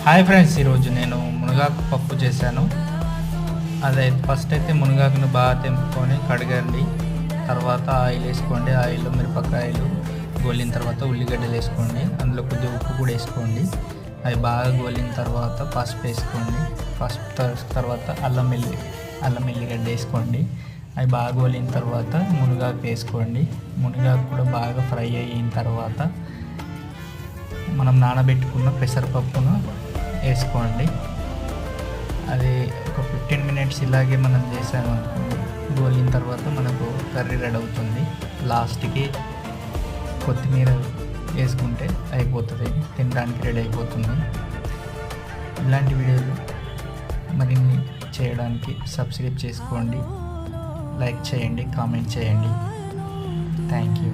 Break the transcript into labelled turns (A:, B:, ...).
A: Hi friends, ఈరోజు నేను మునగాకు పప్పు చేశాను. అదే ఫస్ట్ అయితే మునగాకును బాగా తెంపుకొని కడగండి. తర్వాత ఆయిల్ వేసుకోండి. ఆయిల్లో మిరపకాయలు గోలిన తర్వాత ఉల్లిగడ్డలు వేసుకోండి. అందులో కొద్దిగా ఉప్పు కూడా వేసుకోండి. అవి బాగా గోలిన తర్వాత పసుపు వేసుకోండి. పసుపు తర్వాత అల్లం ఎల్లిగడ్డ వేసుకోండి. అవి బాగా గోలిన తర్వాత మునగాకు వేసుకోండి. మునగాకు కూడా బాగా ఫ్రై అయిన తర్వాత మనం నానబెట్టుకున్న పెసరపప్పును వేసుకోండి. అది ఒక 15 మినిట్స్ ఇలాగే మనం చేసాము అనుకోండి, గోలిన తర్వాత మనకు కర్రీ రెడీ అవుతుంది. లాస్ట్కి కొత్తిమీర వేసుకుంటే అయిపోతుంది, తినడానికి రెడీ అయిపోతుంది. ఇలాంటి వీడియోలు మరిన్ని చేయడానికి సబ్స్క్రైబ్ చేసుకోండి, లైక్ చేయండి, కామెంట్ చేయండి. Thank you.